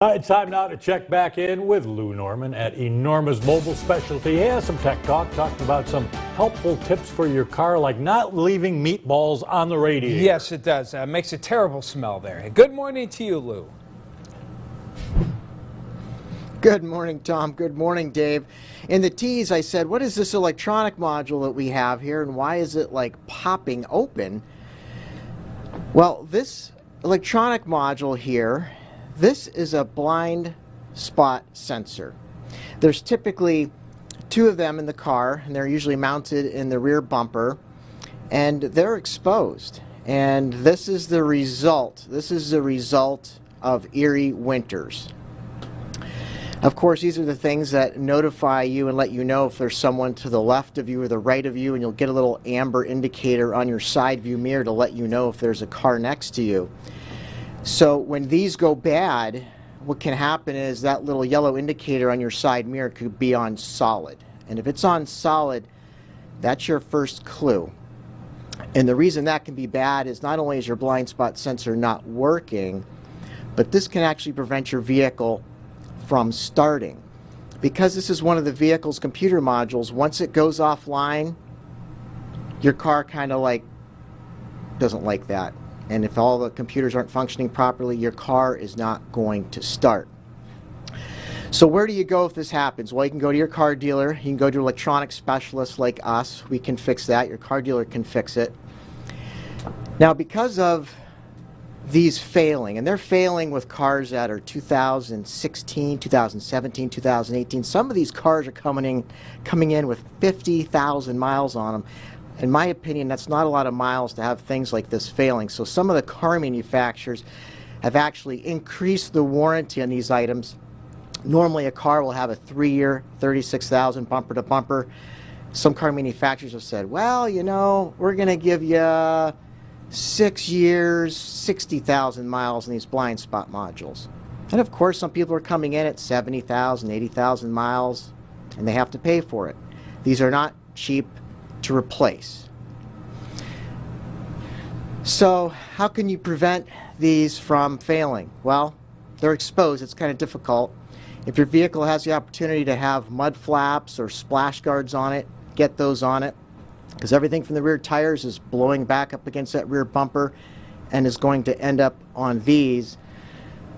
All right, time now to check back in with Lou Norman at Enormous Mobile Specialty. He has some tech talk, talking about some helpful tips for your car, like not leaving meatballs on the radiator. Yes, it does. Makes a terrible smell there. Good morning to you, Lou. Good morning, Tom. Good morning, Dave. In the tease, I said, what is this electronic module that we have here, and why is it like popping open? Well, this electronic module here, this is a blind spot sensor. There's typically two of them in the car, and they're usually mounted in the rear bumper, and they're exposed. And this is the result. This is the result of Erie winters. Of course, these are the things that notify you and let you know if there's someone to the left of you or the right of you, and you'll get a little amber indicator on your side view mirror to let you know if there's a car next to you. So when these go bad, what can happen is that little yellow indicator on your side mirror could be on solid. And if it's on solid, that's your first clue. And the reason that can be bad is not only is your blind spot sensor not working, but this can actually prevent your vehicle from starting. Because this is one of the vehicle's computer modules, once it goes offline, your car kind of like doesn't like that. And if all the computers aren't functioning properly, your car is not going to start. So where do you go if this happens? Well, you can go to your car dealer. You can go to an electronic specialist like us. We can fix that. Your car dealer can fix it. Now, because of these failing, and they're failing with cars that are 2016, 2017, 2018. Some of these cars are coming in with 50,000 miles on them. In my opinion, that's not a lot of miles to have things like this failing. So some of the car manufacturers have actually increased the warranty on these items. Normally a car will have a 3-year, 36,000 bumper to bumper. Some car manufacturers have said, well, you know, we're going to give you 6 years, 60,000 miles in these blind spot modules. And of course, some people are coming in at 70,000, 80,000 miles, and they have to pay for it. These are not cheap to replace. So how can you prevent these from failing? Well, they're exposed. It's kind of difficult. If your vehicle has the opportunity to have mud flaps or splash guards on it, get those on it, because everything from the rear tires is blowing back up against that rear bumper and is going to end up on these.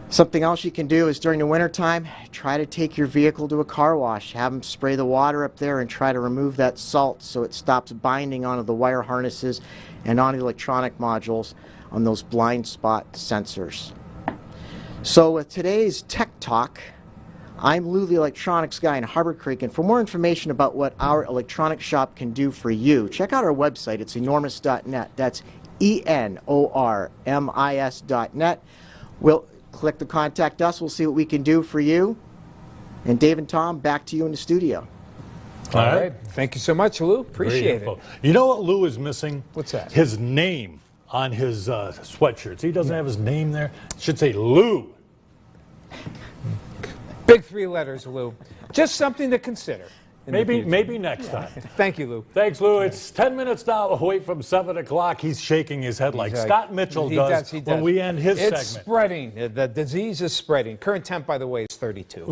Something else you can do is during the wintertime, try to take your vehicle to a car wash. Have them spray the water up there and try to remove that salt so it stops binding onto the wire harnesses and onto the electronic modules on those blind spot sensors. So with today's Tech Talk, I'm Lou, the electronics guy in Harbor Creek, and for more information about what our electronic shop can do for you, check out our website. It's enormous.net. That's enormis.net. We'll click the contact us. We'll see what we can do for you. And Dave and Tom, back to you in the studio. All right. Thank you so much, Lou. Appreciate it. You know what Lou is missing? What's that? His name on his sweatshirts. He doesn't have his name there. It should say Lou. Big 3 letters, Lou. Just something to consider. Maybe next time. Thank you, Lou. Thanks, Lou. It's 10 minutes now away from 7 o'clock. He's shaking his head like Scott Mitchell does when we end his segment. It's spreading. The disease is spreading. Current temp, by the way, is 32.